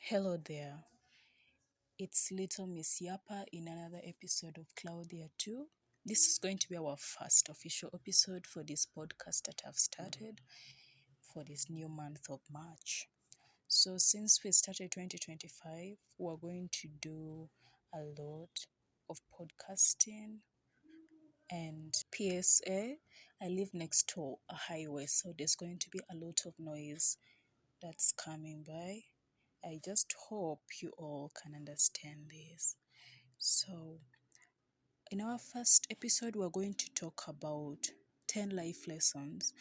Hello there, it's little Miss Yapa in another episode of Claudia Too. This is going to be our first official episode for this podcast that I've started for this new month of March. So, since we started 2025, we're going to do a lot of podcasting and PSA. I live next to a highway, so there's going to be a lot of noise that's coming by. I just hope you all can understand this. So, in our first episode, we're going to talk about 10 life lessons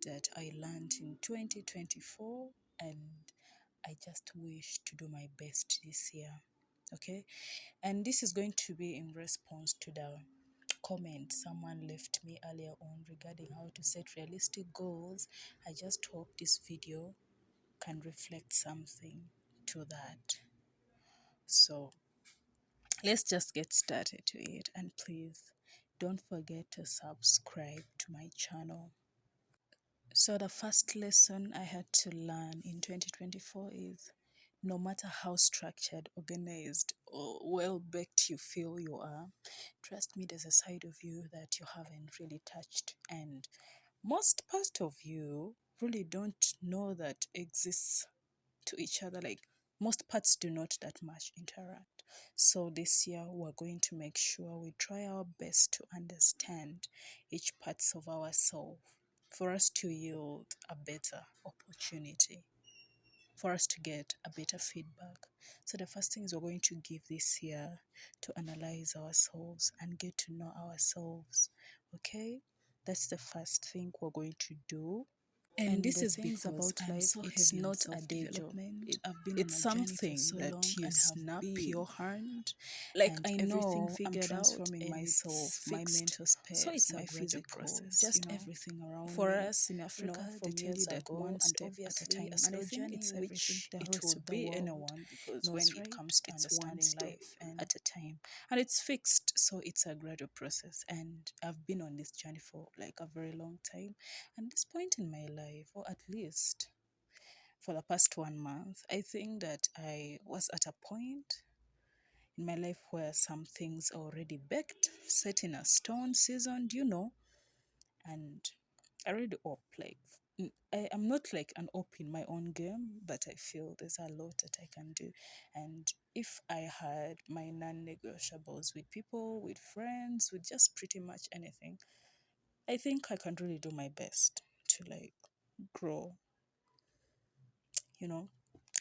that I learned in 2024, and I just wish to do my best this year. Okay, and this is going to be in response to the comment someone left me earlier on regarding how to set realistic goals. I just hope this video can reflect something to that. So, let's just get started to it, and please don't forget to subscribe to my channel. So the first lesson I had to learn in 2024 is no matter how structured, organized, or well baked you feel you are, trust me, there's a side of you that you haven't really touched, and most part of you really don't know that exists to each other. Like, most parts do not that much interact. So this year we're going to make sure we try our best to understand each parts of ourselves for us to yield a better opportunity, for us to get a better feedback. So the first thing is we're going to give this year to analyze ourselves and get to know ourselves. Okay? That's the first thing we're going to do. And this is because I'm so it's not a day job. I've been it's something so that you snap your hand. Like, I know I'm transforming myself, my mental space, so it's my physical process, just everything around for me. Us in Africa, they tell you that one step at a time, and I think it's which it will be anyone, because when it comes to understanding life and at a time, and it's fixed, so it's a gradual process. And I've been on this journey for like a very long time. And this point in my life, or at least for the past 1 month, I think that I was at a point in my life where some things are already baked, set in a stone, seasoned, and I already up. Like, I am not like an op in my own game, but I feel there's a lot that I can do. And if I had my non-negotiables with people, with friends, with just pretty much anything, I think I can really do my best to like grow. You know,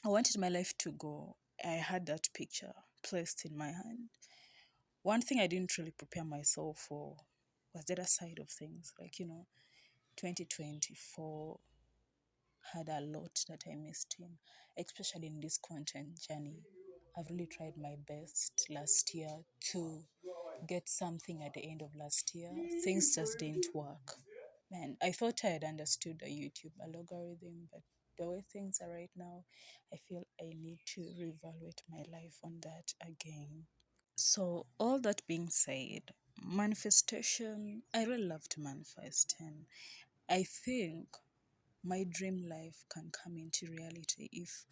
I wanted my life to go. I had that picture placed in my hand. One thing I didn't really prepare myself for was the other side of things. Like, 2024 had a lot that I missed in, especially in this content journey. I've really tried my best last year to get something at the end of last year. Things just didn't work. Man, I thought I had understood the YouTube algorithm, but the way things are right now, I feel I need to reevaluate my life on that again. So, all that being said, manifestation, I really love to manifest, and I think my dream life can come into reality if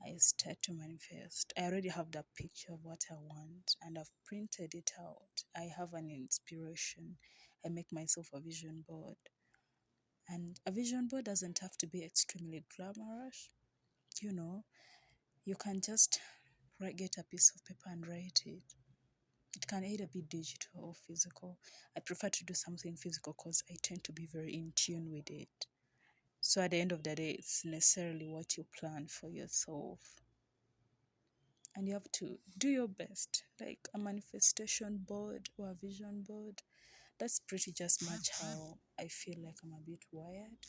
I start to manifest. I already have that picture of what I want, and I've printed it out. I have an inspiration. I make myself a vision board. And a vision board doesn't have to be extremely glamorous. You know, you can just get a piece of paper and write it. It can either be digital or physical. I prefer to do something physical because I tend to be very in tune with it. So at the end of the day, it's necessarily what you plan for yourself. And you have to do your best. Like a manifestation board or a vision board, that's pretty just much how I feel like I'm a bit wired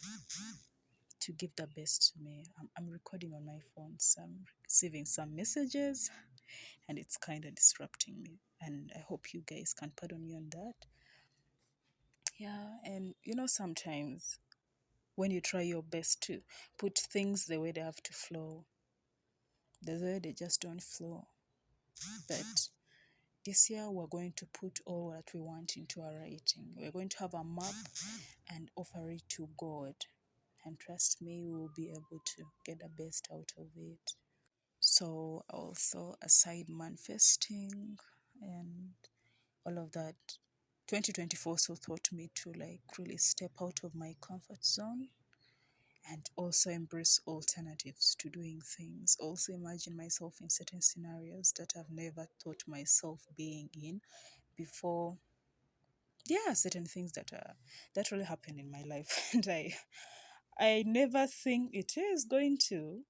to give the best to me. I'm recording on my phone, so I'm receiving some messages, and it's kind of disrupting me. And I hope you guys can pardon me on that. Yeah, and sometimes when you try your best to put things the way they have to flow, the way they just don't flow. But this year we're going to put all that we want into our writing. We're going to have a map and offer it to God. And trust me, we'll be able to get the best out of it. So also aside manifesting and all of that, 2024 also taught me to like really step out of my comfort zone and also embrace alternatives to doing things. Also imagine myself in certain scenarios that I've never thought myself being in before. Yeah, certain things that really happened in my life, and I never think it is going to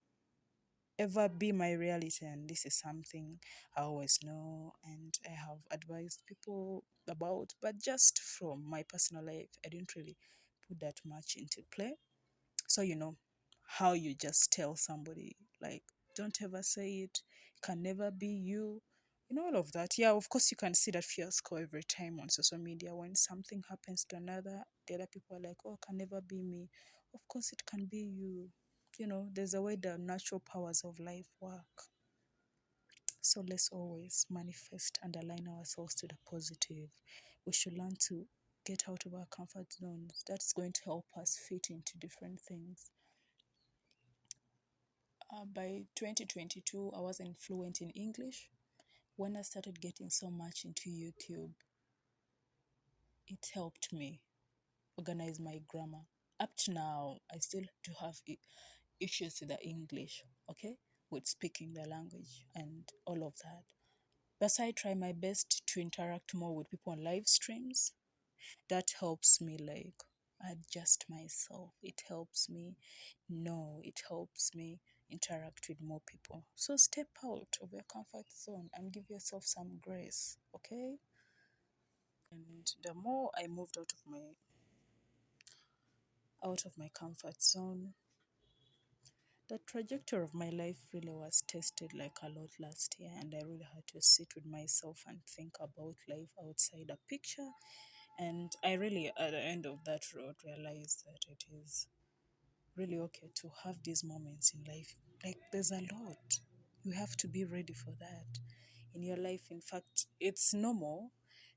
ever be my reality. And this is something I always know and I have advised people about, but just from my personal life, I didn't really put that much into play. So, how you just tell somebody, like, don't ever say it, can never be you, all of that. Yeah, of course, you can see that fiasco every time on social media. When something happens to another, the other people are like, oh, can never be me. Of course, it can be you. There's a way the natural powers of life work. So let's always manifest and align ourselves to the positive. We should learn to get out of our comfort zones. That's going to help us fit into different things. By 2022, I wasn't fluent in English. When I started getting so much into YouTube, it helped me organize my grammar. Up to now, I still do have issues with the English, okay, with speaking the language and all of that. But I try my best to interact more with people on live streams. That helps me like adjust myself. It helps me know, it helps me interact with more people. So step out of your comfort zone and give yourself some grace, okay? And the more I moved out of my comfort zone, the trajectory of my life really was tested like a lot last year, and I really had to sit with myself and think about life outside a picture. And I really, at the end of that road, realized that it is really okay to have these moments in life. Like, there's a lot. You have to be ready for that in your life. In fact, it's normal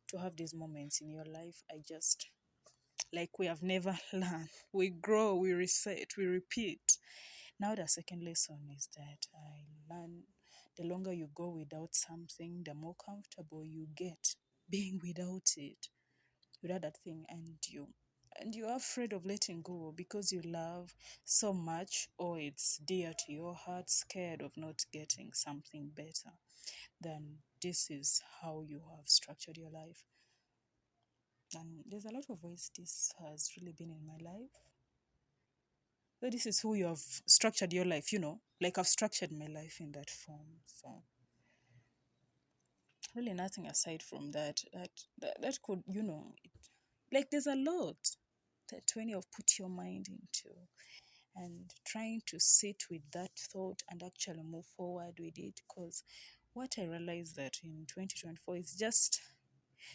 to have these moments in your life. I just, like, we have never learned. We grow, we reset, we repeat. Now, the second lesson is that I learn the longer you go without something, the more comfortable you get being without that thing, and you're afraid of letting go because you love so much, or it's dear to your heart, scared of not getting something better. Then this is how you have structured your life. And there's a lot of ways this has really been in my life. So this is who you have structured your life, like I've structured my life in that form. So really nothing aside from that could, like there's a lot that when you've put your mind into and trying to sit with that thought and actually move forward with it. Because what I realized that in 2024 is just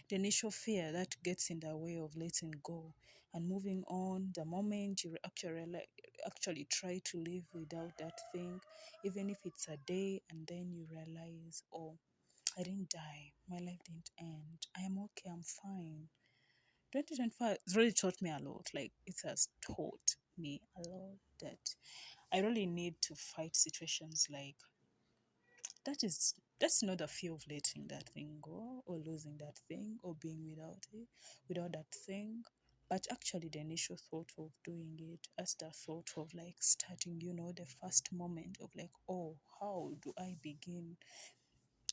the initial fear that gets in the way of letting go and moving on. The moment you actually try to live without that thing, even if it's a day, and then you realize, oh, I didn't die, my life didn't end, I am okay, I'm fine. 2025 really taught me a lot. Like, it has taught me a lot that I really need to fight situations like that's not the fear of letting that thing go or losing that thing or being without that thing. But actually the initial thought of doing it as the thought of like starting, the first moment of like, oh, how do I begin?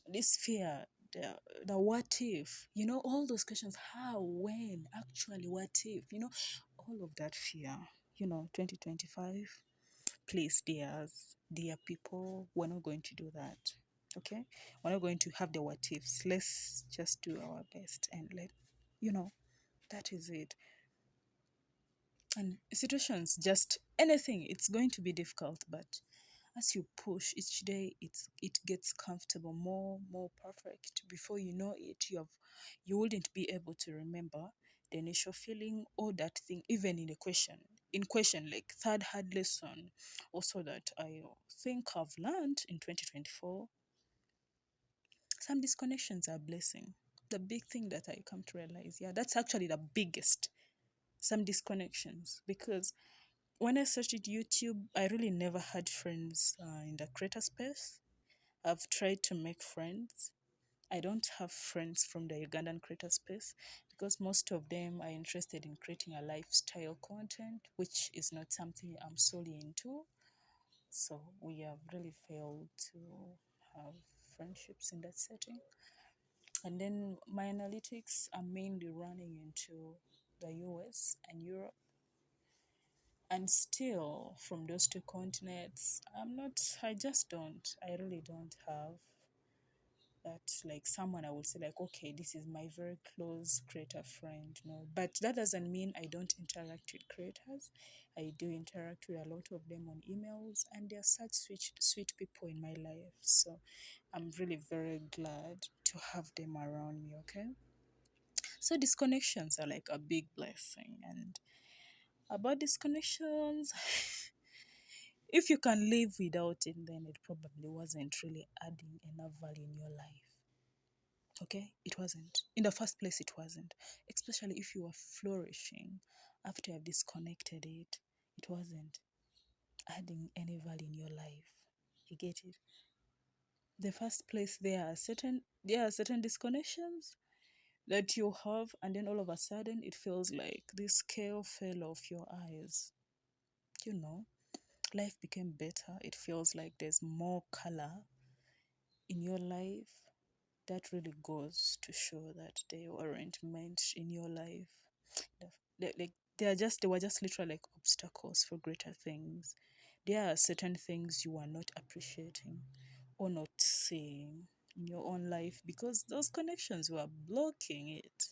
This fear, the what if, all those questions, how, when, actually, what if, all of that fear, 2025. Please, dear people, we're not going to do that. Okay? We're not going to have the what ifs. Let's just do our best and that is it. And situations, just anything, it's going to be difficult, but as you push each day, it gets comfortable, more perfect. Before you know it, you wouldn't be able to remember the initial feeling or that thing, even in question, like third hard lesson also that I think I've learned in 2024. Some disconnections are a blessing. The big thing that I come to realize, yeah, that's actually the biggest. Some disconnections, because when I started YouTube, I really never had friends in the creator space. I've tried to make friends. I don't have friends from the Ugandan creator space because most of them are interested in creating a lifestyle content, which is not something I'm solely into. So we have really failed to have friendships in that setting. And then my analytics are mainly running into the US and Europe. And still, from those two continents, I just don't, I really don't have that, like someone I would say, like, okay, this is my very close creator friend. No, but that doesn't mean I don't interact with creators. I do interact with a lot of them on emails, and they're such sweet people in my life. So I'm really very glad to have them around me. Okay. So disconnections are like a big blessing. And about disconnections, if you can live without it, then it probably wasn't really adding enough value in your life. Okay, it wasn't. In the first place, it wasn't. Especially if you were flourishing after you have disconnected it, it wasn't adding any value in your life. You get it? The first place, there are certain disconnections that you have, and then all of a sudden it feels like this scale fell off your eyes. You know, life became better. It feels like there's more color in your life. That really goes to show that they weren't meant in your life. Like they were just literally like obstacles for greater things. There are certain things you are not appreciating or not seeing in your own life because those connections were blocking it,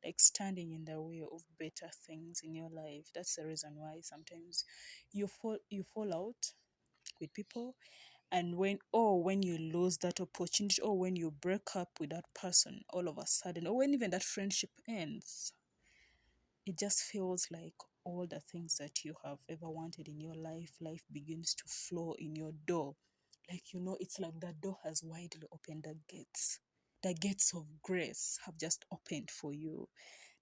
like standing in the way of better things in your life. That's the reason why sometimes you fall out with people, and when you lose that opportunity, or when you break up with that person all of a sudden, or when even that friendship ends, it just feels like all the things that you have ever wanted in your life begins to flow in your door. Like, it's like the door has widely opened. The gates of grace have just opened for you.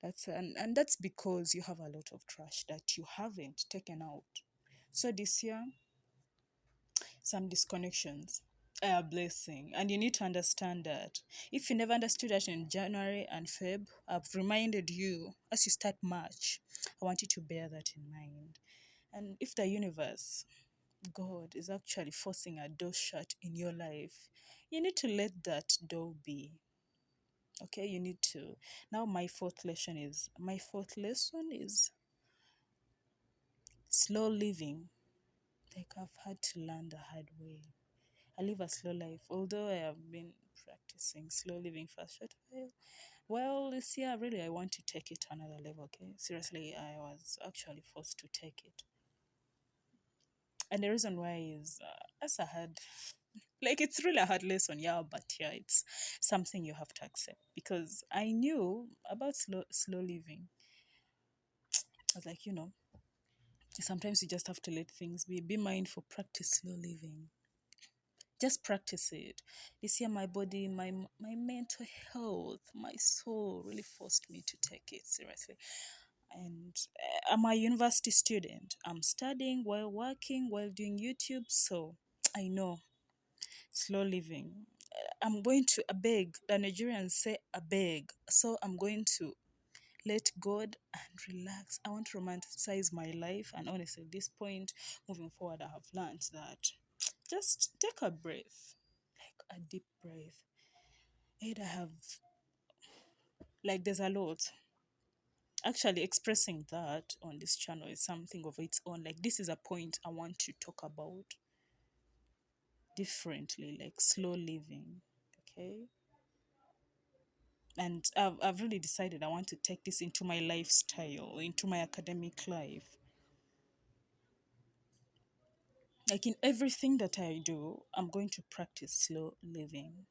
And that's because you have a lot of trash that you haven't taken out. So this year, some disconnections are a blessing, and you need to understand that. If you never understood that in January and Feb, I've reminded you as you start March. I want you to bear that in mind. And if the universe, God, is actually forcing a door shut in your life, you need to let that door be. Okay, you need to. Now my fourth lesson is slow living. Like, I've had to learn the hard way. I live a slow life, although I have been practicing slow living for a short while. Well, this year, really, I want to take it to another level, okay? Seriously, I was actually forced to take it. And the reason why is that's a hard, like, it's really a hard lesson, yeah, but yeah, it's something you have to accept because I knew about slow living. I was like, sometimes you just have to let things be mindful, practice slow living. Just practice it. This year, my body, my mental health, my soul really forced me to take it seriously. And I'm a university student. I'm studying while working, while doing YouTube. So I know slow living. I'm going to beg. The Nigerians say beg. So I'm going to let God and relax. I want to romanticize my life. And honestly, at this point, moving forward, I have learned that just take a breath, like a deep breath. Either have, like, there's a lot. Actually, expressing that on this channel is something of its own. Like, this is a point I want to talk about differently, like slow living. Okay. And I've really decided I want to take this into my lifestyle, into my academic life. Like, in everything that I do, I'm going to practice slow living.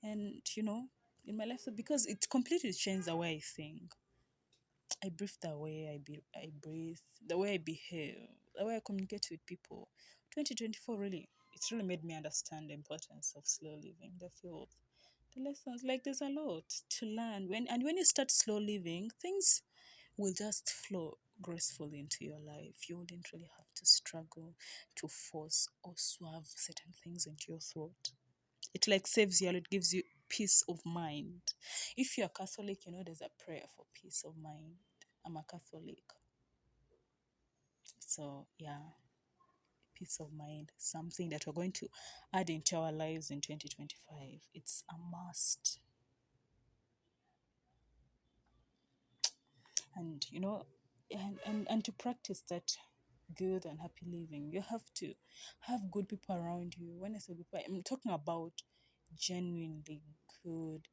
And, in my life, because it completely changed the way I think. I breathe the way I breathe, the way I behave, the way I communicate with people. 2024 really, it's really made me understand the importance of slow living, the field, the lessons. Like, there's a lot to learn. When you start slow living, things will just flow gracefully into your life. You wouldn't really have to struggle to force or swerve certain things into your throat. It like saves you, it gives you peace of mind. If you're Catholic, there's a prayer for peace of mind. I'm a Catholic. So yeah, peace of mind, something that we're going to add into our lives in 2025. It's a must. And and to practice that good and happy living, you have to have good people around you. When I say people, I'm talking about genuinely good,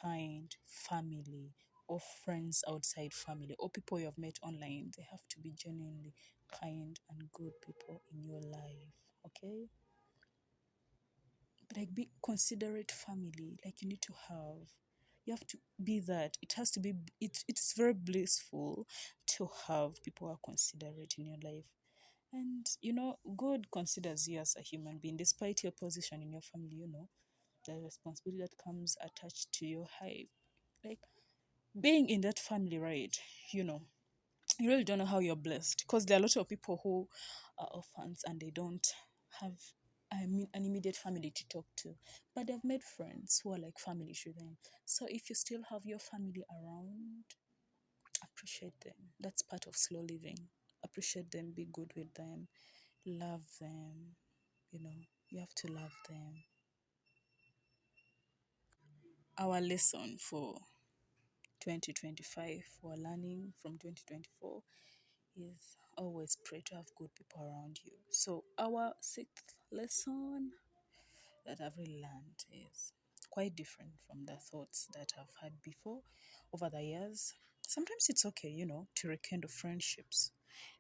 kind family, or friends outside family, or people you have met online. They have to be genuinely kind and good people in your life. Okay, like be considerate family, like you have to be that. It has to be, it's very blissful to have people who are considerate in your life. And God considers you as a human being despite your position in your family. The responsibility that comes attached to your height, like being in that family, right? you know you really don't know how you're blessed, because there are a lot of people who are orphans and they don't have, I mean, an immediate family to talk to, but they've made friends who are like family to them. So if you still have your family around, appreciate them. That's part of slow living. Appreciate them, be good with them, love them. you know you have to love them. Our lesson for 2025, for learning from 2024, is always pray to have good people around you. So our sixth lesson that I've really learned is quite different from the thoughts that I've had before over the years. Sometimes it's okay, to rekindle friendships,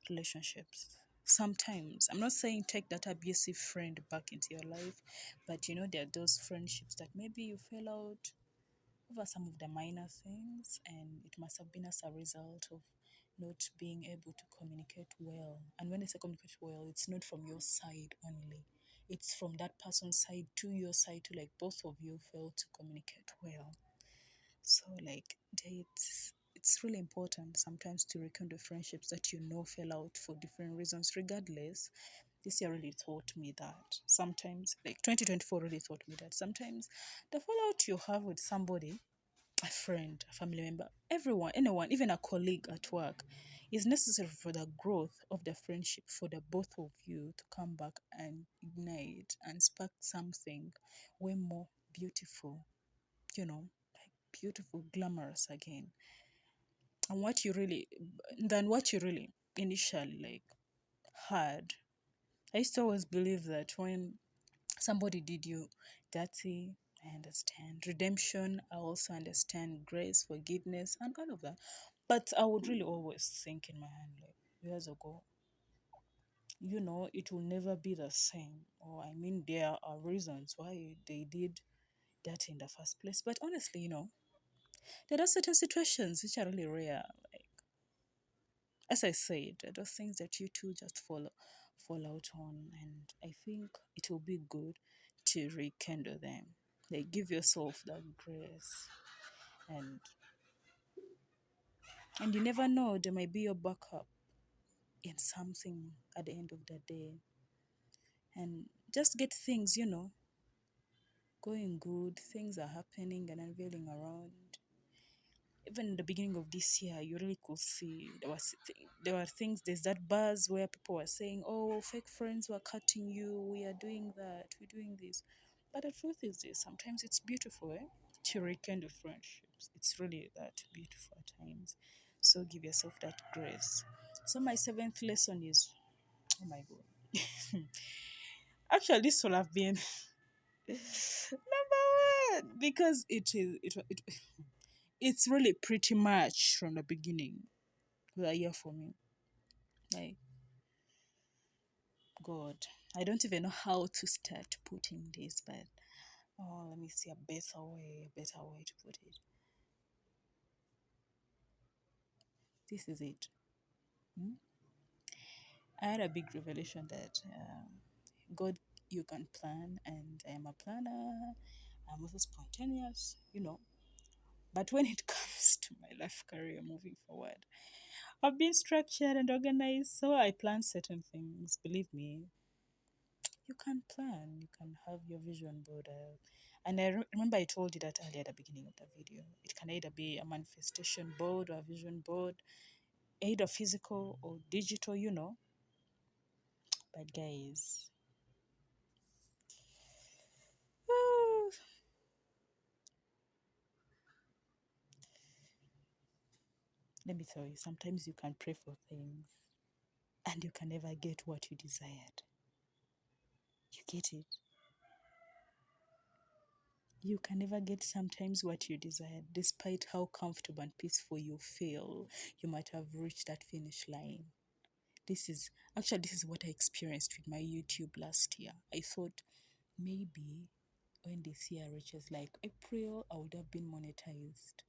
relationships. Sometimes, I'm not saying take that abusive friend back into your life, but there are those friendships that maybe you fell out over some of the minor things, and it must have been as a result of not being able to communicate well. And when I say communicate well, it's not from your side only, it's from that person's side to your side, to like both of you fail to communicate well. So like it's really important sometimes to rekindle friendships that fell out for different reasons. Regardless, this year really taught me that sometimes, like 2024 really taught me that sometimes the fallout you have with somebody, a friend, a family member, everyone, anyone, even a colleague at work, is necessary for the growth of the friendship, for the both of you to come back and ignite and spark something way more beautiful, like beautiful, glamorous again, and what you really initially like had. I used to always believe that when somebody did you dirty, I understand. Redemption, I also understand. Grace, forgiveness, and all of that. But I would really always think in my hand, like years ago, it will never be the same. Or, I mean, there are reasons why they did that in the first place. But honestly, there are certain situations which are really rare. Like, as I said, there are those things that you two just fall out on, and I think it will be good to rekindle them. Like, give yourself that grace, and you never know, there might be your backup in something at the end of the day, and just get things, going good. Things are happening and unveiling around. Even in the beginning of this year, you really could see there were things. There's that buzz where people were saying, "Oh, fake friends were cutting you. We are doing that. We're doing this." But the truth is this: sometimes it's beautiful, to rekindle friendships. It's really that beautiful at times. So give yourself that grace. So my seventh lesson is, oh my god. Actually, this will have been number one, because it's really pretty much from the beginning the year for me. Like, God, I don't even know how to start putting this, but let me see a better way to put it. This is it. Hmm? I had a big revelation that God, you can plan, and I am a planner. I'm also spontaneous, But when it comes to my life career moving forward, I've been structured and organized, so I plan certain things. Believe me, you can plan, you can have your vision board. And I remember I told you that earlier at the beginning of the video. It can either be a manifestation board or a vision board, either physical or digital, you know. But guys, let me tell you, sometimes you can pray for things and you can never get what you desired. You get it? You can never get sometimes what you desire, despite how comfortable and peaceful you feel. You might have reached that finish line. This is what I experienced with my YouTube last year. I thought maybe when this year reaches like April, I would have been monetized.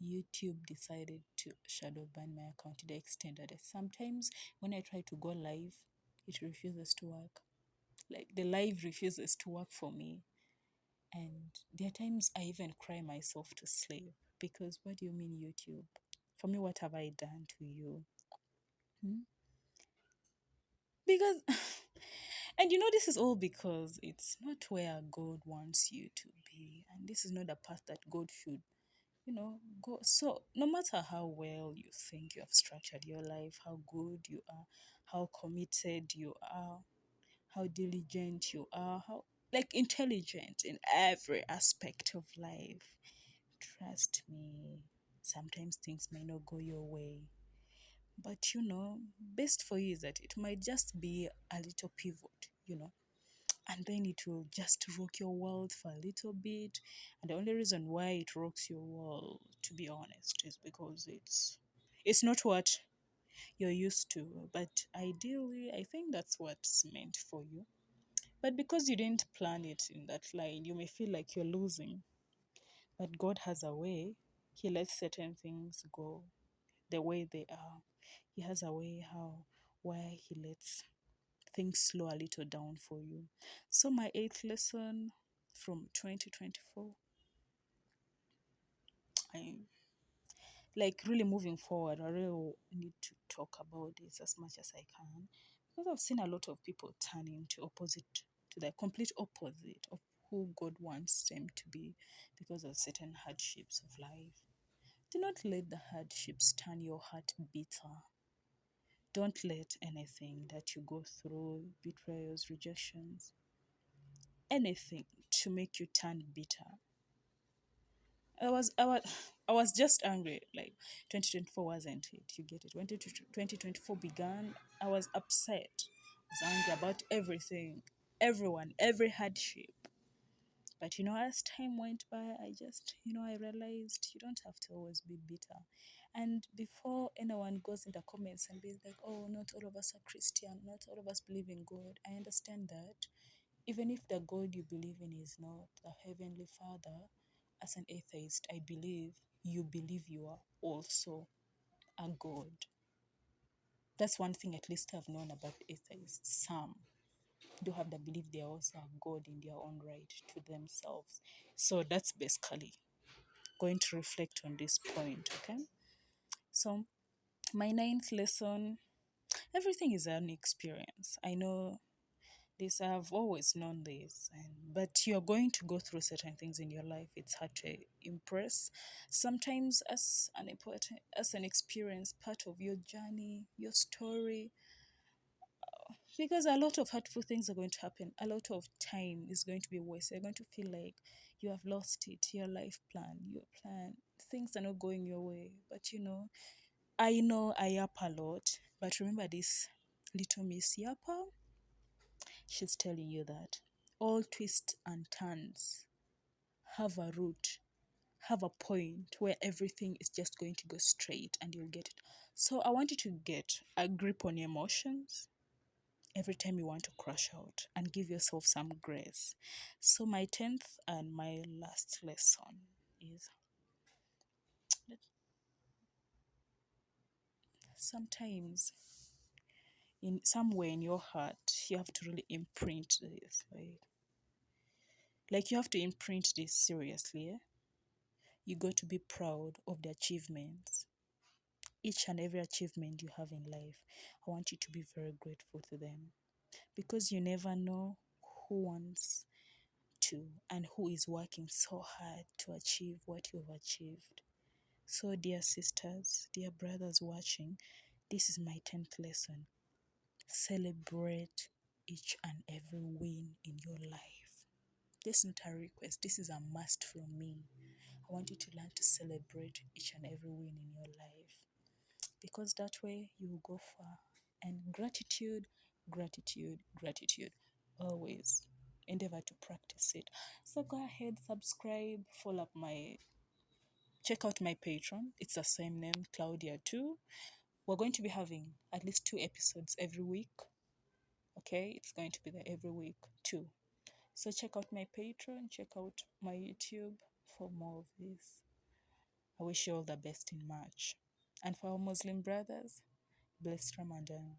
YouTube decided to shadow ban my account to the extent that sometimes when I try to go live, it refuses to work. Like the live refuses to work for me. And there are times I even cry myself to sleep because what do you mean, YouTube? For me, what have I done to you? Hmm? Because, and this is all because it's not where God wants you to be. And this is not the path that God should, go. So, no matter how well you think you have structured your life, how good you are, how committed you are, how diligent you are, how like intelligent in every aspect of life. Trust me, sometimes things may not go your way. But best for you is that it might just be a little pivot, and then it will just rock your world for a little bit. And the only reason why it rocks your world, to be honest, is because it's not what you're used to. But ideally, I think that's what's meant for you. But because you didn't plan it in that line, you may feel like you're losing. But God has a way. He lets certain things go the way they are. He has a way where he lets things slow a little down for you. So my eighth lesson from 2024, I like really moving forward. I really need to talk about this as much as I can because I've seen a lot of people turning to the complete opposite of who God wants them to be because of certain hardships of life. Do not let the hardships turn your heart bitter. Don't let anything that you go through, betrayals, rejections, anything to make you turn bitter. I was just angry. Like 2024 wasn't it? You get it. When 2024 began, I was upset. I was angry about everything, everyone, every hardship. But as time went by, I just, I realized you don't have to always be bitter. And before anyone goes in the comments and be like, oh, not all of us are Christian, not all of us believe in God, I understand that. Even if the God you believe in is not the Heavenly Father, as an atheist, I believe you are also a God. That's one thing at least I've known about atheists. Some do have the belief they are also a God in their own right to themselves. So that's basically going to reflect on this point, okay? So my ninth lesson, everything is an experience. I know this, I've always known this, but you're going to go through certain things in your life. It's hard to impress. Sometimes as an experience, part of your journey, your story, because a lot of hurtful things are going to happen. A lot of time is going to be wasted. You're going to feel like you have lost it, your life plan, your plan. Things are not going your way. But I know I yap a lot. But remember this little Miss Yapper? She's telling you that all twists and turns have a root, have a point where everything is just going to go straight and you'll get it. So I want you to get a grip on your emotions every time you want to crash out and give yourself some grace. So my 10th and my last lesson is that sometimes in somewhere in your heart you have to really imprint this, like you have to imprint this seriously. You got to be proud of the achievements, each and every achievement you have in life. I want you to be very grateful to them because you never know who wants to and who is working so hard to achieve what you've achieved. So, dear sisters, dear brothers watching, this is my 10th lesson. Celebrate each and every win in your life. This is not a request, this is a must from me. I want you to learn to celebrate each and every win in your life, because that way you will go far. And gratitude, gratitude, gratitude. Always endeavor to practice it. So go ahead, subscribe, follow up check out my Patreon. It's the same name, Claudia Too. We're going to be having at least 2 episodes every week. Okay, it's going to be there every week too. So check out my Patreon, check out my YouTube for more of this. I wish you all the best in March. And for our Muslim brothers, blessed Ramadan.